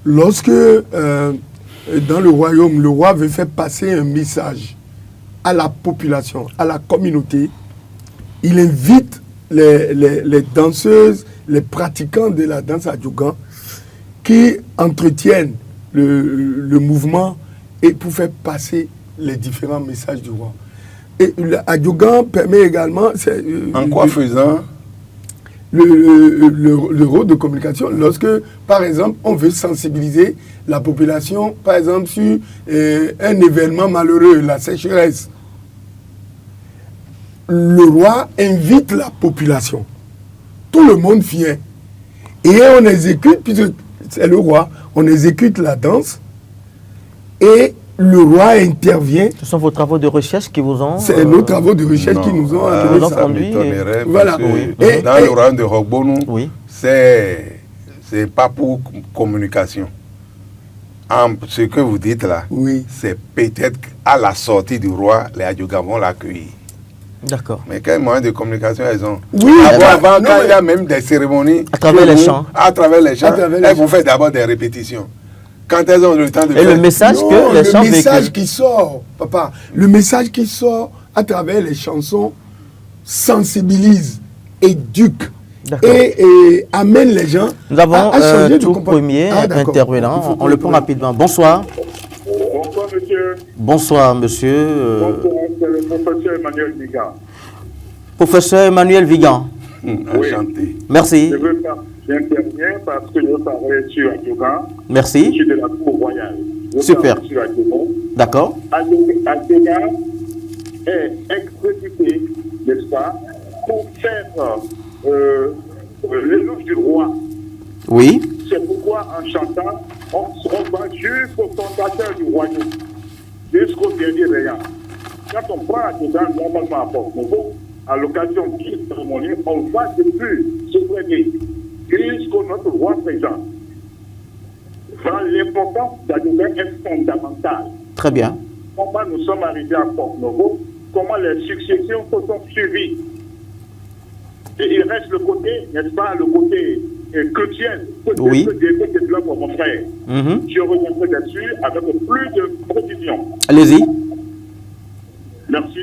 Lorsque, dans le royaume, le roi veut faire passer un message à la population, à la communauté, il invite les danseuses, les pratiquants de la danse Adjogan qui entretiennent le mouvement et pour faire passer les différents messages du roi. Et Adjougan permet également... en quoi faisant le rôle de communication lorsque, par exemple, on veut sensibiliser la population, par exemple, sur un événement malheureux, la sécheresse. Le roi invite la population. Tout le monde vient. Et on exécute, puisque c'est le roi, on exécute la danse et le roi intervient. Ce sont vos travaux de recherche qui vous ont... C'est nos travaux de recherche qui nous ont conduit. Voilà. Et dans le royaume de Rogbonou, c'est pas pour communication. Ce que vous dites là, c'est peut-être à la sortie du roi, les Adjougan vont l'accueillir. D'accord. Mais quel moyen de communication elles ont? Oui, avant quand il y a même des cérémonies. À travers les chants. À travers les chants, elles vont faire d'abord des répétitions. Quand elles ont le temps de faire... Et le message que les chants véhiculent. Le message qui sort, papa, le message qui sort à travers les chansons sensibilise, éduque et amène les gens Nous avons à changer tout premier intervenant. On le prend rapidement. Bonsoir. Bonsoir, monsieur. Bonsoir, monsieur. Bonsoir, c'est le professeur Emmanuel Vigan. Professeur Emmanuel Vigan. Enchanté. Merci. J'interviens parce que je parlais sur Adjougan. Merci. Je suis de la Cour royale. Super. D'accord. Adjougan est exécuté, n'est-ce pas, pour faire l'éloge du roi. Oui. C'est pourquoi en chantant, on va jusqu'au fondateur du royaume, jusqu'au dernier rayant. Quand on prend Adjougan normalement à Port-Nouveau, à l'occasion d'une cérémonie, on va depuis ce premier jusqu'au notre roi présent. L'importance d'Adjougan est fondamentale. Très bien. Comment nous sommes arrivés à Port-Nouveau, comment les successions se sont suivies. Et il reste le côté, n'est-ce pas, le côté culturel que développe mon frère. Je reviendrai là-dessus avec plus de précision. Allez-y. Merci.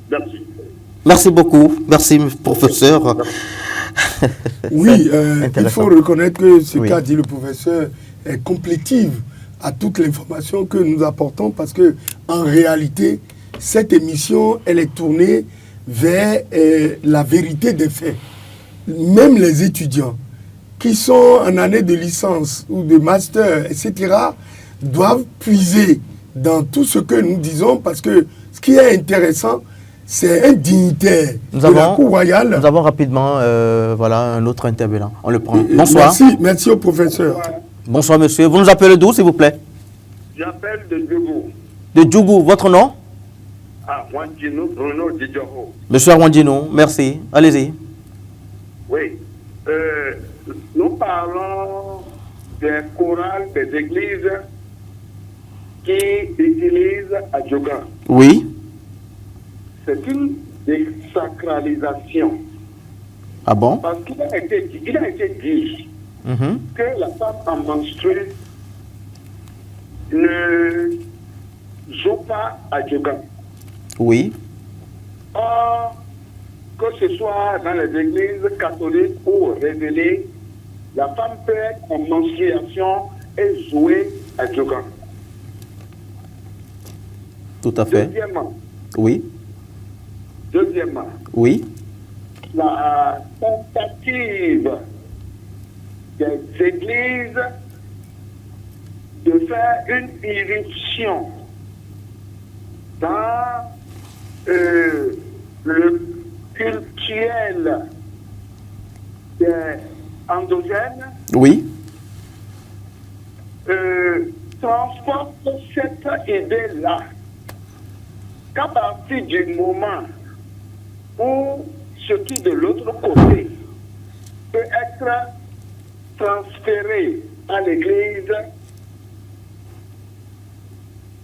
Merci. Merci beaucoup. Merci, professeur. Oui, il faut reconnaître que ce qu'a dit le professeur est complétive à toute l'information que nous apportons parce que en réalité, cette émission, elle est tournée vers la vérité des faits. Même les étudiants qui sont en année de licence ou de master, etc., doivent puiser dans tout ce que nous disons parce que ce qui est intéressant, c'est un dignitaire de la Cour royale. Nous avons rapidement voilà, un autre intervenant. On le prend. Bonsoir. Merci au professeur. Bonsoir, monsieur. Vous nous appelez d'où, s'il vous plaît? J'appelle de Djougou. De Djougou. Votre nom? Wandjino Bruno Didjoro. Monsieur Wandjino, merci. Allez-y. Oui. Nous parlons des chorales des églises qui utilisent Adjougan. Oui. C'est une désacralisation. Ah bon? Parce qu'il a été dit que la femme en menstruée ne joue pas Adjougan. Oui. Or, que ce soit dans les églises catholiques ou révélées, la femme peut être en menstruation et jouer Adjougan. Tout à fait. Deuxièmement, oui. La tentative des églises de faire une irruption dans le cultuel des endogènes, oui. Transporte cette idée-là qu'à partir du moment où ce qui de l'autre côté peut être transféré à l'Église,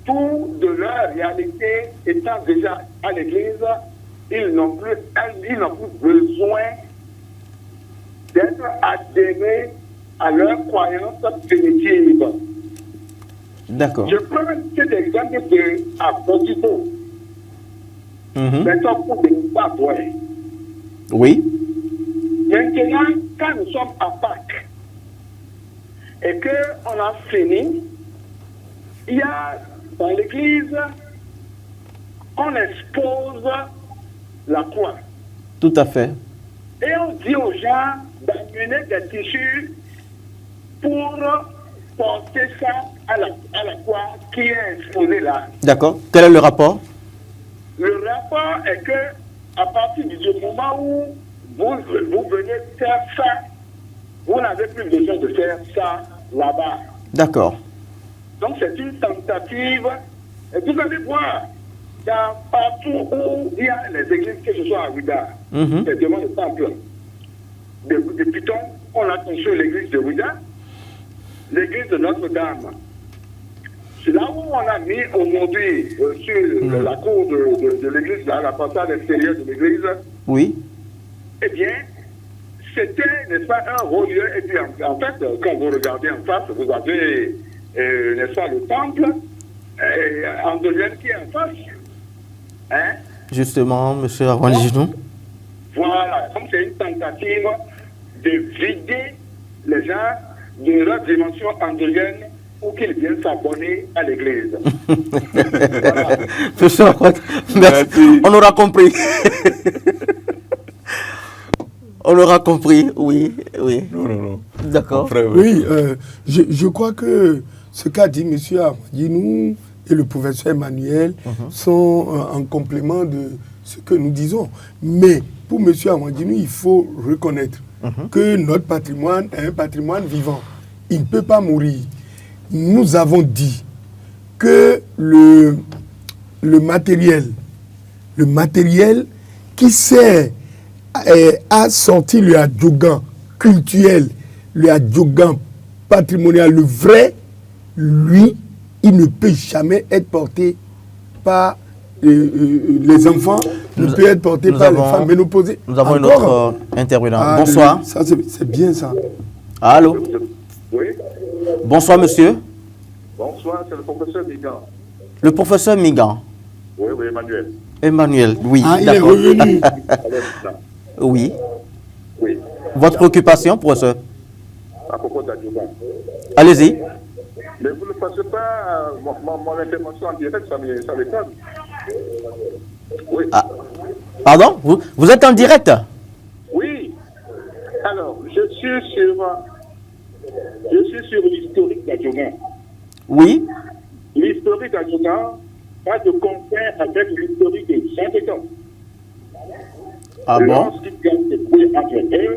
tout de leur réalité étant déjà à l'Église, ils n'ont plus besoin d'être adhérés à leur croyance primitive. D'accord. Je prends cet exemple de Abodibo. Maintenant, pour ne pas voir. Oui. Maintenant, quand nous sommes à Pâques et qu'on a fini, il y a dans l'église on expose la croix. Tout à fait. Et on dit aux gens d'amener des tissus pour porter ça à la croix qui est exposée là. D'accord. Quel est le rapport? Le rapport est que, à partir du moment où vous venez faire ça, vous n'avez plus besoin de faire ça là-bas. D'accord. Donc c'est une tentative. Et vous allez voir, partout où il y a les églises, que ce soit à Ouida, c'est devant le temple de Python, on a construit l'église de Ouida, l'église de Notre-Dame. C'est là où on a mis aujourd'hui, sur la cour de l'église, là, la façade extérieure de l'église. Oui. Eh bien, c'était, n'est-ce pas, un haut lieu. Et puis, en fait, quand vous regardez en face, vous avez, n'est-ce pas, le temple endogène qui est en face. Hein? Justement, M. Arwandijinou. Voilà, donc c'est une tentative de vider les gens de leur dimension endogène pour qu'ils viennent s'abonner à l'église. Voilà. Merci. On aura compris. On aura compris, oui. Non. D'accord. Oui, je crois que ce qu'a dit M. Arwandijinou et le professeur Emmanuel sont en complément de ce que nous disons. Mais pour M. Arwandijinou, il faut reconnaître que notre patrimoine est un patrimoine vivant. Il ne peut pas mourir. Nous avons dit que le matériel qui sert à sortir le adjogan cultuel, le adjogan patrimonial, le vrai, lui, il ne peut jamais être porté par les enfants, ne peut être porté par les femmes ménopausées. Nous avons un autre intervenant. Bonsoir. Ça, c'est bien ça. Allô? Oui. Bonsoir, monsieur. Bonsoir, c'est le professeur Migan. Le professeur Migan. Oui, Emmanuel. Emmanuel, oui. Ah, il est revenu. Oui. Oui. Votre préoccupation, professeur? À propos d'adjoint. Allez-y. Mais vous ne passez pas mon intervention en direct, ça m'étonne. Oui. Ah. Pardon? Vous êtes en direct? Oui. Alors, je suis sur l'historique d'Adjogan. Oui. L'historique d'Adjogan pas de confère avec l'historique de Saint-Éton. Ah bon? Lorsqu'il y a des points entre eux,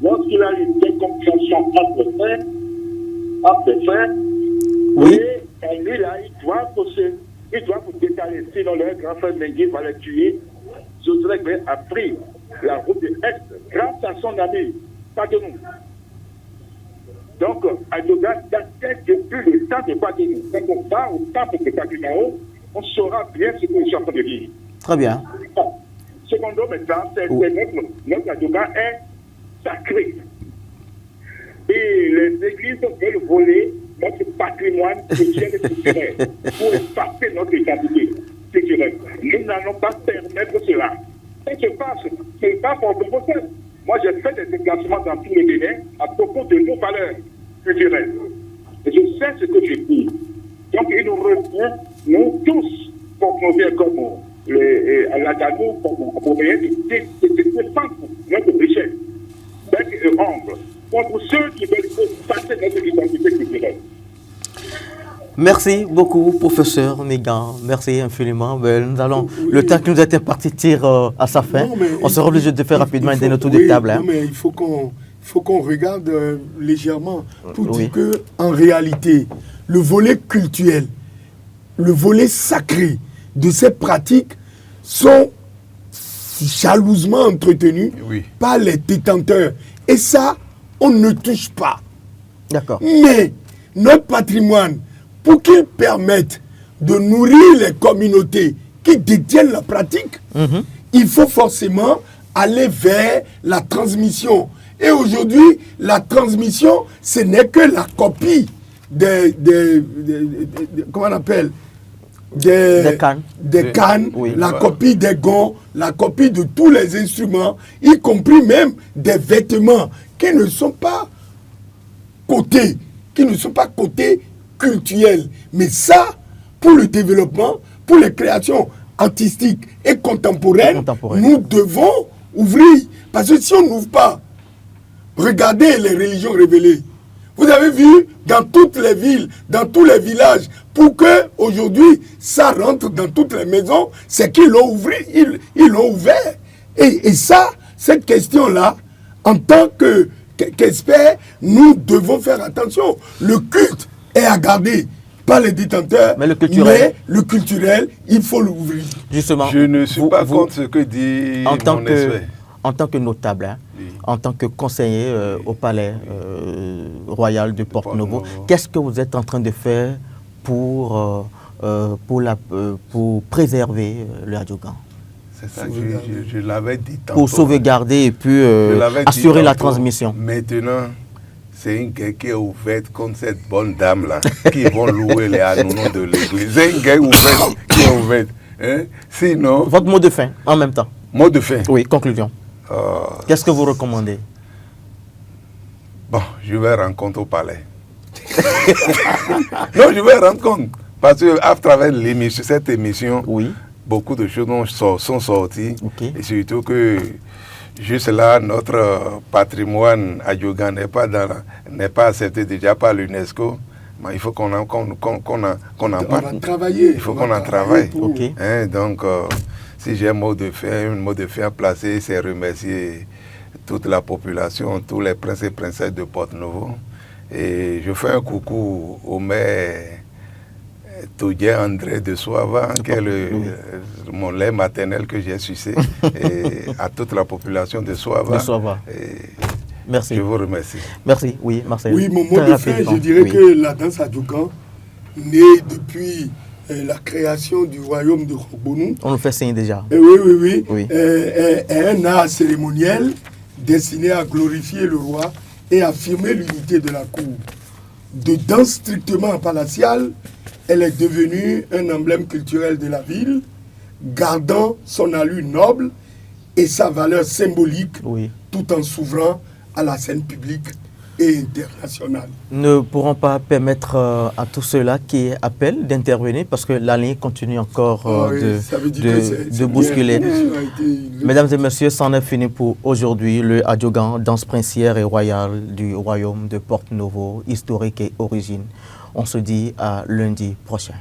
lorsqu'il a eu des compréhensions entre frères, oui. et lui là, il doit vous détaler, sinon leur grand frère Mengi va le tuer. Zotrek a pris la route de l'Est grâce à son ami, pas de nous. Donc, Adjogan datait depuis le temps de Padenou. Quand on va au temple de Padenou, on saura bien ce que nous sommes en train de dire. Très bien. Secondo, maintenant, c'est notre Adjogan est sacré. Et les églises veulent voler notre patrimoine culturel et culturel pour effacer notre identité culturelle. Nous n'allons pas permettre cela. Ce qui se passe, ce n'est pas pour le procès. Moi, j'ai fait des déplacements dans tous les Bénin à propos de nos valeurs culturelles. Et je sais ce que je dis. Donc, il nous revient, nous tous, pour nous comme à la Ganou, pour de défendre notre richesse, bec et ongle, contre ceux qui veulent passer notre identité culturelle. Merci beaucoup, professeur Migan. Merci infiniment. Nous allons, le temps qui nous est imparti tire à sa fin. On sera obligé de faire rapidement un tour de table. Non, mais il faut qu'on regarde légèrement pour dire que, en réalité, le volet culturel, le volet sacré de ces pratiques sont jalousement entretenus par les détenteurs. Et ça, on ne touche pas. D'accord. Mais notre patrimoine, pour qu'il permette de nourrir les communautés qui détiennent la pratique, il faut forcément aller vers la transmission. Et aujourd'hui, la transmission, ce n'est que la copie comment on appelle, des cannes, la copie des gants, la copie de tous les instruments, y compris même des vêtements qui ne sont pas cotés, cultuels. Mais ça, pour le développement, pour les créations artistiques et contemporaines, nous devons ouvrir. Parce que si on n'ouvre pas, regardez les religions révélées. Vous avez vu dans toutes les villes, dans tous les villages, pour que aujourd'hui ça rentre dans toutes les maisons, c'est qu'ils l'ont ouvert, ils l'ont ouvert. Et ça, cette question-là, en tant qu'experts, nous devons faire attention. Le culte est à garder par les détenteurs, mais le culturel, il faut l'ouvrir. Justement, je ne suis pas contre ce que dit mon expert. En tant que notable, hein, oui. En tant que conseiller au palais royal de Porto-Novo, qu'est-ce que vous êtes en train de faire pour préserver le Adjougan? C'est ça, je l'avais dit tantôt. Pour sauvegarder et puis assurer la transmission. Maintenant, c'est une guerre qui est ouverte contre cette bonne dame-là, qui vont louer les anounons de l'église. C'est une guerre ouverte qui est ouverte. Hein? Sinon... Votre mot de fin, en même temps. Mot de fin? Oui, conclusion. Qu'est-ce que vous recommandez? Bon, je vais rendre compte au palais. Non, je vais rendre compte. Parce qu'à travers cette émission, oui, beaucoup de choses sont sorties. Okay. Et surtout que, juste là, notre patrimoine adjougan n'est pas accepté déjà par l'UNESCO. Mais il faut qu'on en parle. On va travailler. Il faut qu'on en travaille. Okay. Hein, donc... si j'ai un mot de fin à placer, c'est remercier toute la population, tous les princes et princesses de Porto-Novo. Et je fais un coucou au maire Toudien André de Soava, qui est mon lait maternel que j'ai sucé, et à toute la population de Soava. Merci. Je vous remercie. Merci, oui, Marcel. Oui, mon mot de fin, je dirais que la danse adjougan, née depuis... la création du royaume de Khogbonou. On le fait signe déjà. Oui. Est un art cérémoniel destiné à glorifier le roi et affirmer l'unité de la cour. De danse strictement palatiale, elle est devenue un emblème culturel de la ville, gardant son allure noble et sa valeur symbolique, tout en s'ouvrant à la scène publique et internationale. Nous ne pourrons pas permettre à tous ceux-là qui appellent d'intervenir parce que la ligne continue encore de bousculer. Mesdames et messieurs, c'en est fini pour aujourd'hui. Le Adjougan, danse princière et royale du royaume de Porto-Novo, historique et origine. On se dit à lundi prochain.